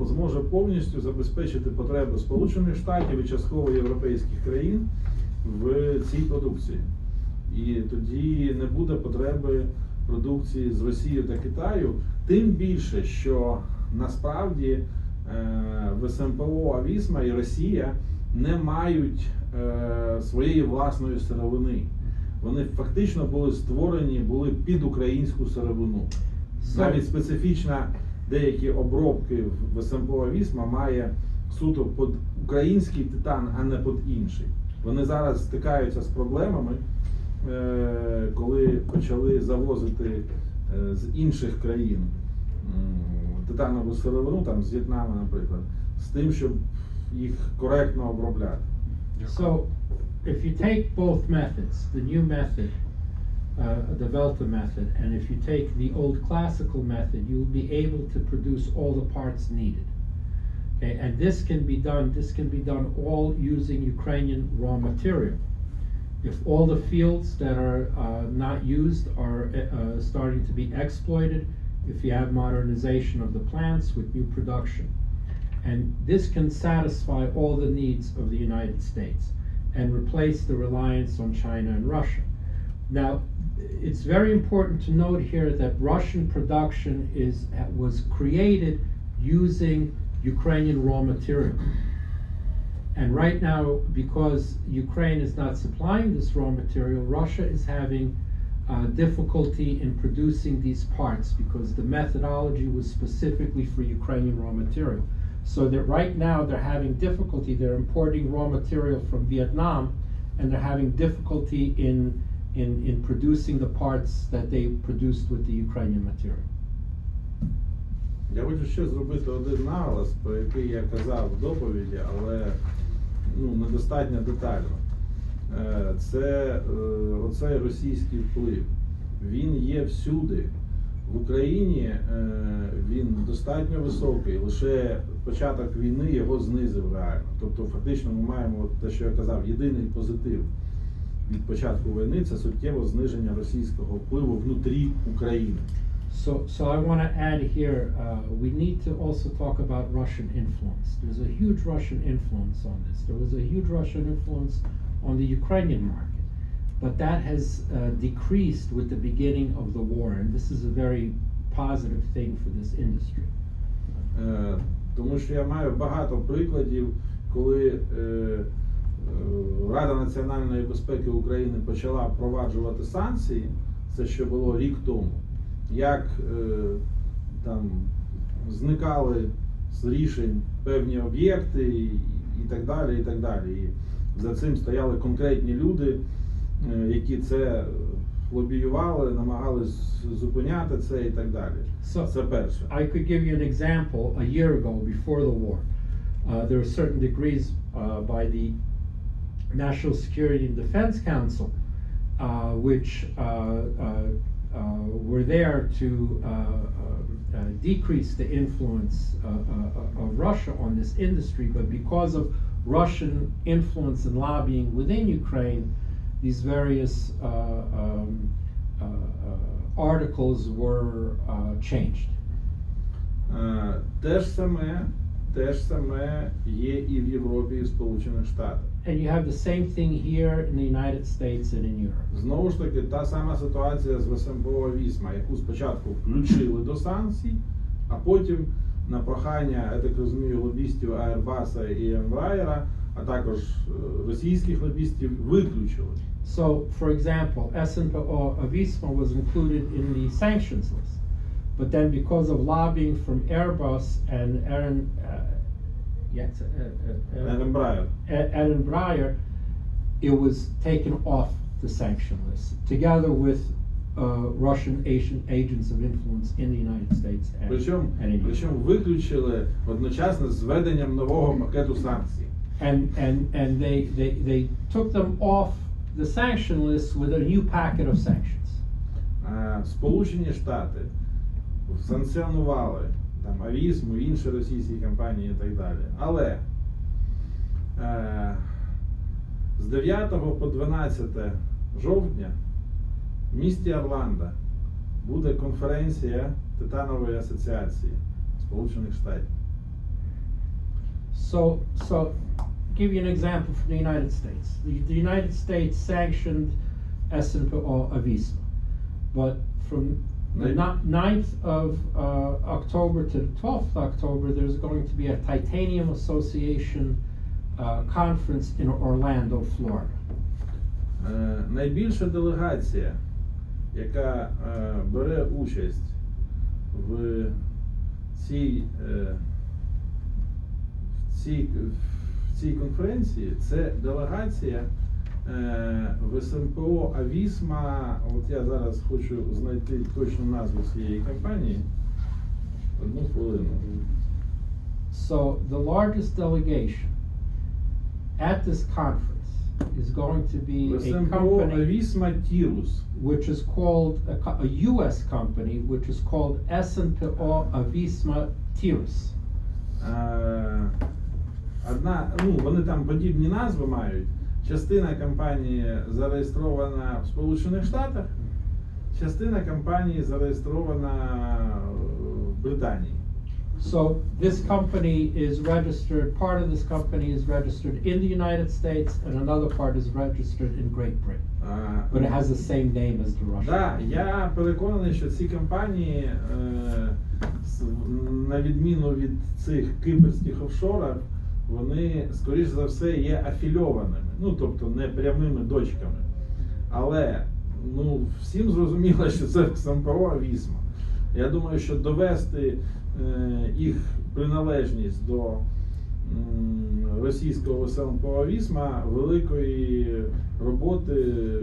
зможе повністю забезпечити потреби Сполучених Штатів і частково європейських країн в цій продукції. І тоді не буде потреби продукції з Росії та Китаю, тим більше, що насправді в СМПО, Авісма і Росія не мають своєї власної сировини. Вони фактично були під українську сировину. Навіть специфічно деякі обробки в СМПО Авісма має суто під український титан, а не під інший. Вони зараз стикаються з проблемами, коли почали завозити з інших країн титанову сировину, там з В'єтнаму, наприклад, з тим, щоб їх коректно обробляти. So, if you take both methods, the new method, the Velta method, and if you take the old classical method, you'll be able to produce all the parts needed. Okay, and this can be done all using Ukrainian raw material. If all the fields that are not used are starting to be exploited, if you have modernization of the plants with new production. And this can satisfy all the needs of the United States and replace the reliance on China and Russia. Now, it's very important to note here that Russian production was created using Ukrainian raw material. And right now, because Ukraine is not supplying this raw material, Russia is having difficulty in producing these parts because the methodology was specifically for Ukrainian raw material. So that right now they're having difficulty, they're importing raw material from Vietnam, and they're having difficulty in producing the parts that they produced with the Ukrainian material. Я хочу ще зробити один наголос, про який я казав в доповіді, але недостатньо детально. Це оцей російський вплив. Він є всюди. В Україні він достатньо високий, лише початок війни його знизив реально. Тобто фактично ми маємо те, що я казав, єдиний позитив від початку війни – це суттєве зниження російського впливу внутрі України. So I want to add here, we need to also talk about Russian influence. There's a huge Russian influence on this. There was a huge Russian influence on the Ukrainian market, but that has decreased with the beginning of the war, and this is a very positive thing for this industry. Тому що я маю багато прикладів, коли Рада національної безпеки України почала впроваджувати санкції, це ще було рік тому, як там зникали з рішень певні об'єкти і так далі, і так далі. І за цим стояли конкретні люди, які це лобіювали, намагались зупиняти це і так далі. Це перше. I could give you an example. A year ago, before the war, there were certain degrees by the National Security and Defense Council, which were there to decrease the influence of Russia on this industry, but because of Russian influence and lobbying within Ukraine, these various articles were changed. Те ж саме є і в Європі, і в Сполучених Штатах. And you have the same thing here in the United States and in Europe. Знову ж таки, та сама ситуація з СМПО Авісма, яку спочатку включили до санкцій, а потім на прохання, я так розумію, лобістів Airbus і Embraer, а також російських лобістів, виключили. So, for example, or Avisma was included in the sanctions list, but then because of lobbying from Airbus and Embraer, it was taken off the sanction list, together with Russian agents of influence in the United States and in Europe. Причому виключили одночасно з введенням нового пакету санкцій. And they took them off the sanction list with a new packet of sanctions. Сполучені Штати санкціонували там Авісму, інші російські компанії і так далі. Але з 9 по 12 жовтня в місті Орландо буде конференція Титанової асоціації Сполучених Штатів. So give you an example from the United States. The United States sanctioned or Avisma, but from the 9th of October to the 12th of October, there's going to be a Titanium Association conference in Orlando, Florida. Найбільша делегація, яка бере участь в цій конференції, це делегація в СМПО Авісма. От я зараз хочу знайти точну назву цієї компанії. Одну хвилину. So the largest delegation at this conference is going to be a СМПО company Avisma Tirus. which is called a U.S. company, which is called or Avisma Tirus. Вони там подібні назви мають. Частина компанії зареєстрована в Сполучених Штатах, частина компанії зареєстрована в Британії. So this company is registered, part of this company is registered in the United States and another part is registered in Great Britain. But it has the same name as the Russian. Да, я переконаний, що ці компанії, на відміну від цих кипрських офшорів, вони, скоріш за все, є афільованими, тобто не прямими дочками. Але всім зрозуміло, що це СМПО Авісма. Я думаю, що довести їх приналежність до російського СМПО Авісма великої роботи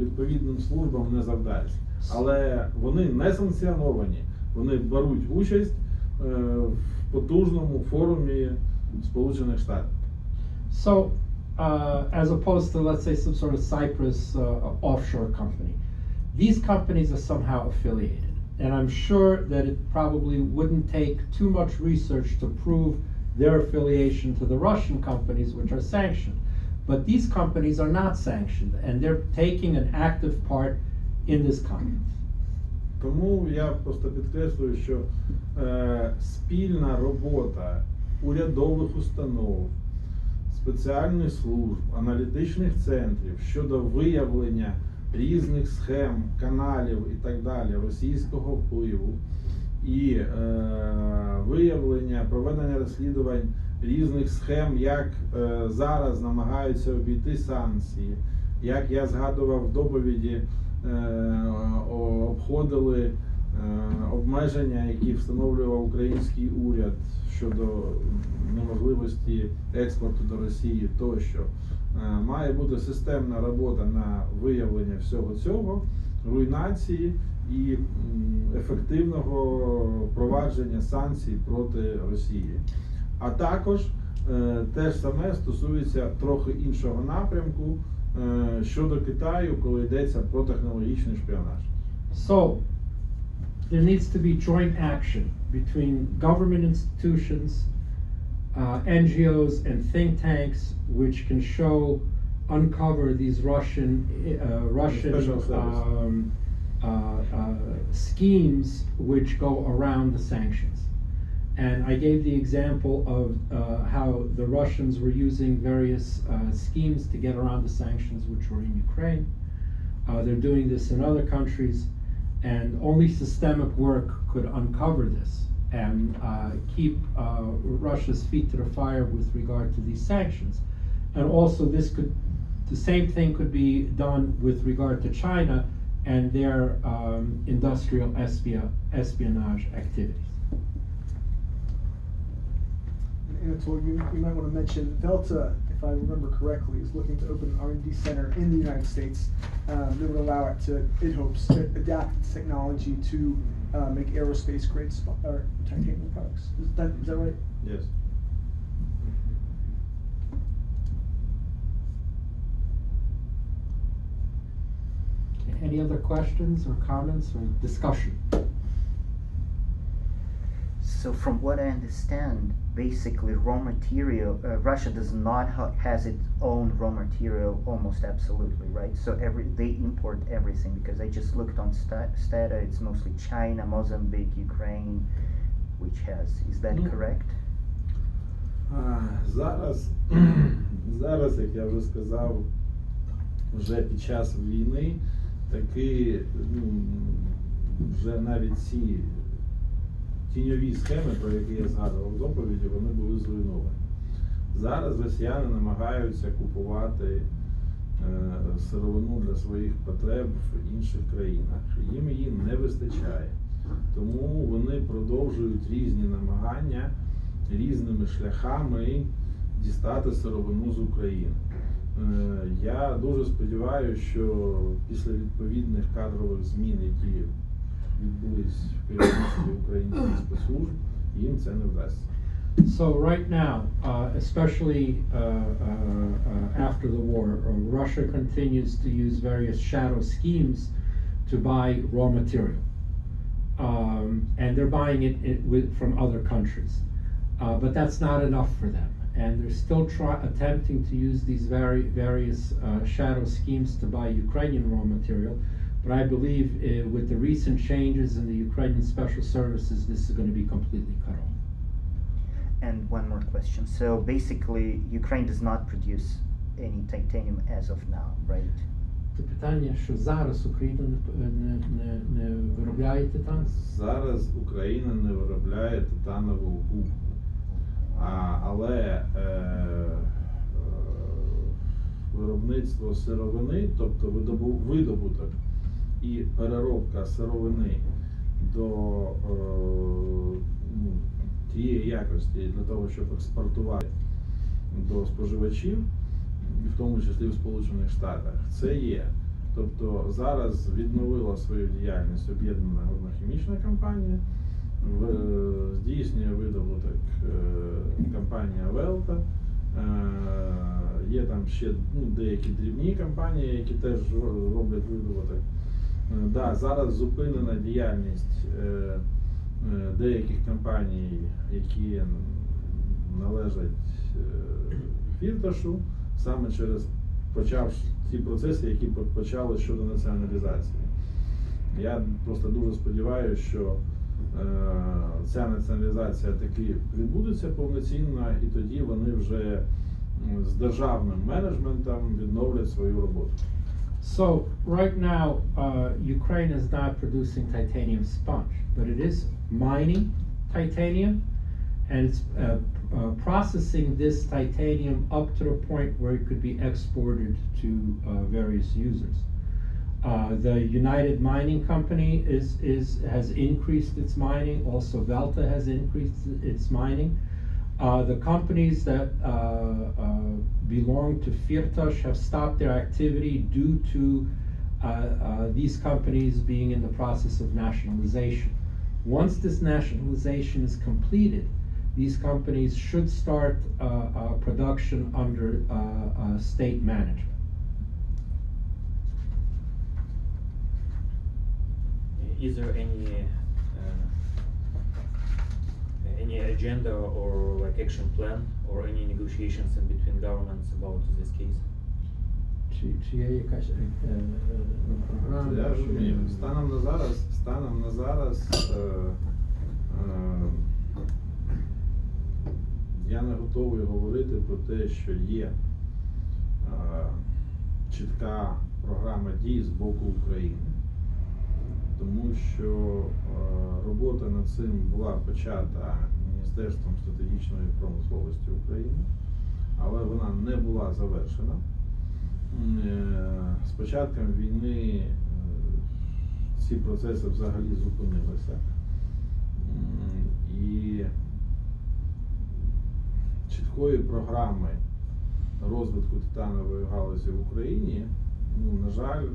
відповідним службам не завдасть. Але вони не санкціоновані, вони беруть участь в потужному форумі Сполучених Штатів. So, as opposed to, let's say, some sort of Cyprus offshore company, these companies are somehow affiliated. And I'm sure that it probably wouldn't take too much research to prove their affiliation to the Russian companies which are sanctioned. But these companies are not sanctioned, and they're taking an active part in this conference. Тому я просто підкреслюю, що спільна робота урядових установ, спеціальних служб, аналітичних центрів щодо виявлення різних схем, каналів і так далі російського впливу і виявлення, проведення розслідувань різних схем, як зараз намагаються обійти санкції, як я згадував в доповіді, обходили обмеження, які встановлював український уряд щодо неможливості експорту до Росії тощо. Має бути системна робота на виявлення всього цього, руйнації і ефективного провадження санкцій проти Росії. А також те ж саме стосується трохи іншого напрямку щодо Китаю, коли йдеться про технологічний шпіонаж. So, there needs to be joint action between government institutions, NGOs and think tanks, which can uncover these Russian schemes which go around the sanctions. And I gave the example of how the Russians were using various schemes to get around the sanctions which were in Ukraine. They're doing this in other countries, and only systemic work could uncover this. and keep Russia's feet to the fire with regard to these sanctions. And also the same thing could be done with regard to China and their industrial espionage activities. Anatoly, you might want to mention Delta, if I remember correctly, is looking to open an R&D center in the United States that would allow it to, it hopes, to adapt its technology to make aerospace grade or titanium products. Is that right? Yes. Any other questions or comments or discussion? So from what I understand, basically raw material, Russia does not has its own raw material almost absolutely, right? So they import everything, because I just looked on Stata, it's mostly China, Mozambique, Ukraine, which has, is that correct? Зараз, як я вже сказав, вже під час війни таки вже навіть ці тіньові схеми, про які я згадував в доповіді, вони були зруйновані. Зараз росіяни намагаються купувати сировину для своїх потреб в інших країнах. Їм її не вистачає. Тому вони продовжують різні намагання різними шляхами дістати сировину з України. Я дуже сподіваюся, що після відповідних кадрових змін, які відбулись в керівництві українських спецслужб, їм це не вдасться. So right now, especially after the war, Russia continues to use various shadow schemes to buy raw material. And they're buying it from other countries. But that's not enough for them. And they're still attempting to use these various shadow schemes to buy Ukrainian raw material. But I believe with the recent changes in the Ukrainian special services, this is going to be completely cut off. And one more question. So basically, Ukraine does not produce any titanium as of now, right? Це питання, що зараз Україна не виробляє титан? Зараз Україна не виробляє титанову губку. Але виробництво сировини, тобто видобуток і переробка сировини до тієї якості для того, щоб експортувати до споживачів, в тому числі в Сполучених Штатах, це є. Тобто зараз відновила свою діяльність об'єднана горно-хімічна компанія, здійснює видобуток компанія Велта, є там ще деякі дрібні компанії, які теж роблять видобуток. Да, зараз зупинена діяльність деяких компаній, які належать Фірташу, саме через ті процеси, які почали щодо націоналізації. Я просто дуже сподіваюся, що ця націоналізація таки відбудеться повноцінно, і тоді вони вже з державним менеджментом відновлять свою роботу. So right now, Ukraine is not producing titanium sponge, but it is mining titanium, and it's processing this titanium up to the point where it could be exported to various users. The United Mining Company has increased its mining. Also, Velta has increased its mining. The companies that belong to Firtash have stopped their activity due to these companies being in the process of nationalization. Once this nationalization is completed, these companies should start production under state management. Is there any agenda or like action plan or any negotiations in between governments about this case? Чи є якась програма? Я розумію. Станом на зараз я не готовий говорити про те, що є чітка програма дій з боку України. тому що робота над цим була почата Міністерством стратегічної промисловості України, але вона не була завершена. З початком війни ці процеси взагалі зупинилися. І чіткої програми розвитку титанової галузі в Україні, на жаль,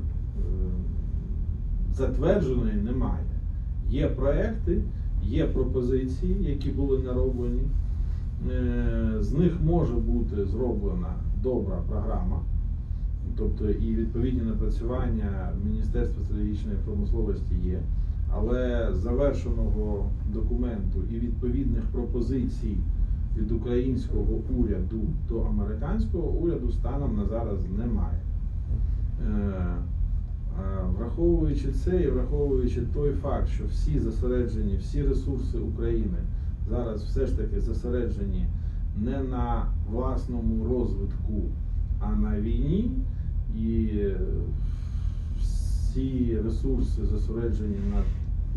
затвердженої немає. Є проекти, є пропозиції, які були нароблені. З них може бути зроблена добра програма, тобто і відповідні напрацювання Міністерства стратегічної промисловості є, але завершеного документу і відповідних пропозицій від українського уряду до американського уряду станом на зараз немає. Враховуючи це і враховуючи той факт, що всі ресурси України зараз все ж таки зосереджені не на власному розвитку, а на війні, і всі ресурси зосереджені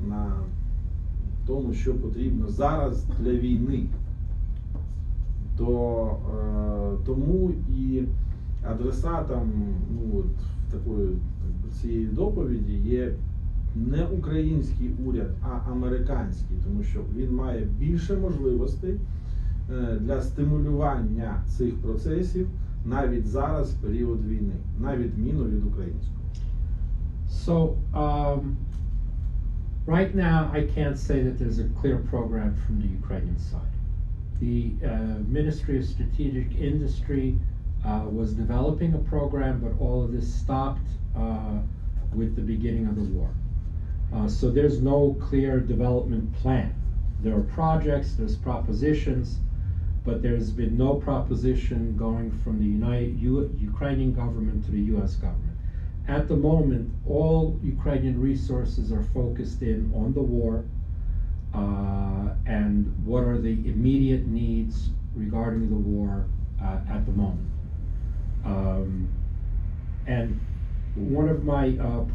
на тому, що потрібно зараз для війни, то тому і адресатом цієї доповіді є не український уряд, а американський, тому що він має більше можливостей для стимулювання цих процесів навіть зараз, в період війни, на відміну від українського. So, right now, I can't say that there's a clear program from the Ukrainian side. The Ministry of Strategic Industry was developing a program, but all of this stopped with the beginning of the war. So there's no clear development plan. There are projects, there's propositions, but there's been no proposition going from the Ukrainian government to the US government. At the moment, all Ukrainian resources are focused in on the war and what are the immediate needs regarding the war at the moment. And one of my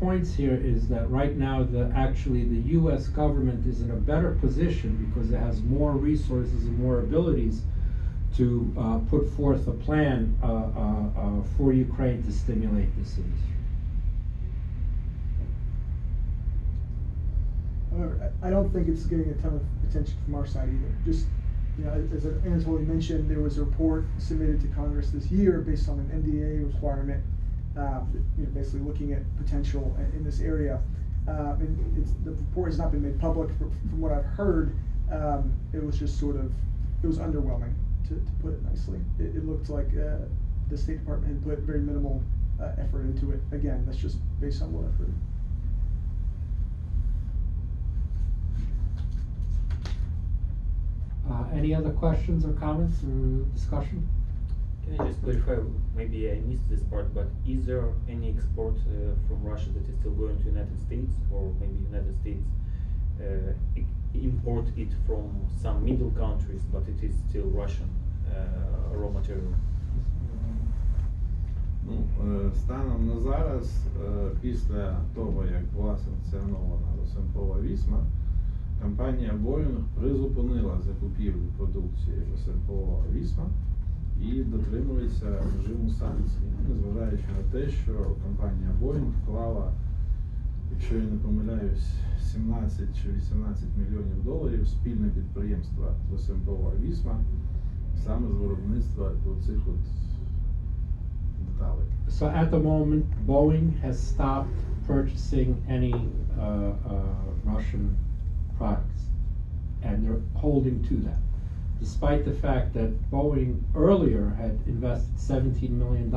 points here is that right now actually the US government is in a better position because it has more resources and more abilities to put forth a plan for Ukraine to stimulate this industry. However, I don't think it's getting a ton of attention from our side either. Just, as Anatoly mentioned, there was a report submitted to Congress this year based on an NDA requirement, basically looking at potential in this area. And the report has not been made public. From what I've heard, it was just it was underwhelming, to put it nicely. It looked like the State Department had put very minimal effort into it. Again, that's just based on what I've heard. Any other questions or comments or discussion? Can I just clarify, maybe I missed this part, but is there any export from Russia that is still going to United States, or maybe United States import it from some middle countries, but it is still Russian raw material? Станом на зараз, після того, як була санкціонована розсимкова Avisma, компанія Boeing призупинила закупівлю продукції розсимкова Avisma і дотримується режиму санкцій, незважаючи на те, що компанія Boeing вклала, якщо я не помиляюсь, 17 чи 18 мільйонів доларів спільне підприємство розсимкова Avisma саме з виробництва оцих деталей. So at the moment, Boeing has stopped purchasing any Russian products, and they're holding to that, despite the fact that Boeing earlier had invested $17 million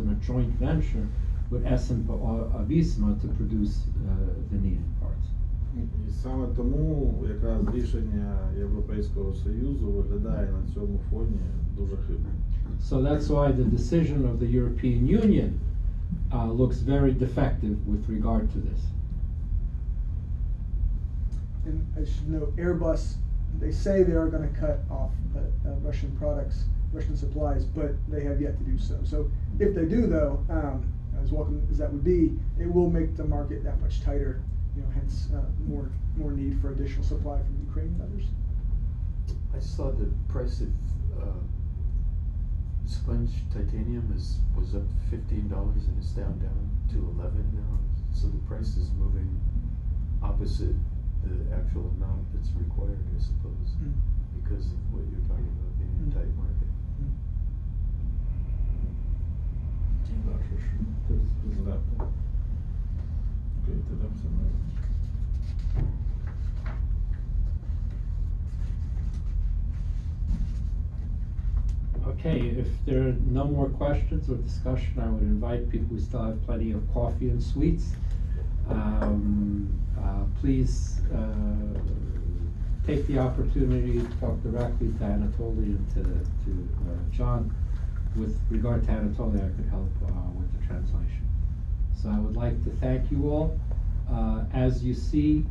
in a joint venture with Avisma to produce the needed parts. І саме тому якраз рішення Європейського Союзу виглядає на цьому фоні дуже хибно. So that's why the decision of the European Union looks very defective with regard to this. And I should note, Airbus, they say they are going to cut off Russian products, Russian supplies, but they have yet to do so. So if they do, though, as welcome as that would be, it will make the market that much tighter hence more need for additional supply from Ukraine and others. I saw the price of sponge titanium was up to $15 and it's down to $11 now. So the price is moving opposite the actual amount that's required, I suppose, because of what you're talking about being a tight market. Да, що ж, здатно. Окей, тоді все нормально. Okay, if there are no more questions or discussion, I would invite people, we still have plenty of coffee and sweets. Please take the opportunity to talk directly to Anatoly and to John. With regard to Anatoly, I could help with the translation. So I would like to thank you all. As you see,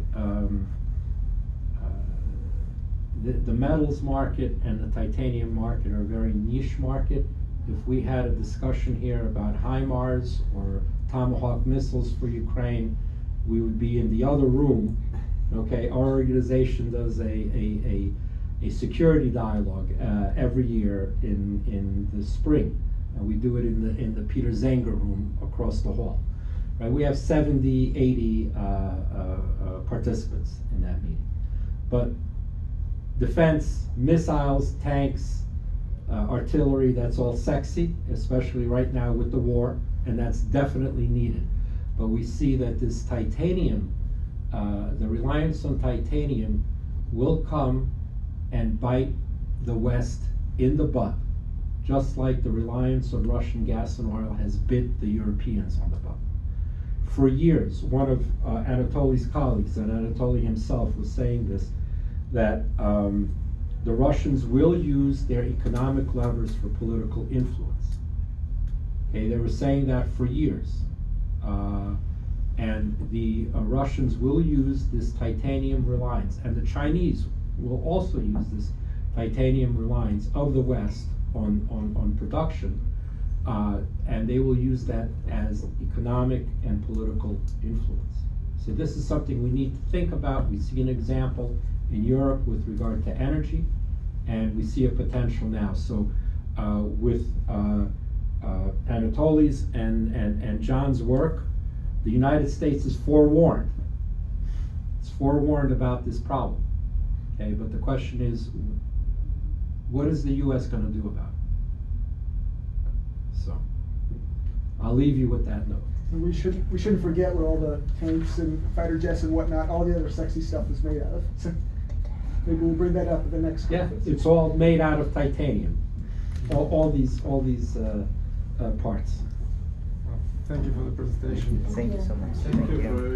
the metals market and the titanium market are a very niche market. If we had a discussion here about HIMARS or Tomahawk missiles for Ukraine, we would be in the other room. Okay, our organization does a security dialogue every year in the spring, and we do it in the Peter Zenger room across the hall. Right, we have 70, 80 participants in that meeting. But defense, missiles, tanks, artillery, that's all sexy, especially right now with the war, and that's definitely needed. But we see that this titanium, the reliance on titanium will come and bite the West in the butt, just like the reliance on Russian gas and oil has bit the Europeans on the butt. For years, one of Anatoly's colleagues, and Anatoly himself was saying this, that the Russians will use their economic levers for political influence. Okay, they were saying that for years. And the Russians will use this titanium reliance, and the Chinese will also use this titanium reliance of the West on production, and they will use that as economic and political influence. So this is something we need to think about. We see an example in Europe with regard to energy, and we see a potential now. So with Anatoly's and John's work, the United States is forewarned. It's forewarned about this problem. Okay, but the question is, what is the U.S. going to do about it? So I'll leave you with that note. And we shouldn't forget what all the tanks and fighter jets and whatnot, all the other sexy stuff is made out of. So maybe we'll bring that up at the next Yeah, conference. it's all made out of titanium. All these parts. Well, thank you for the presentation. Thank you so much. Thank you for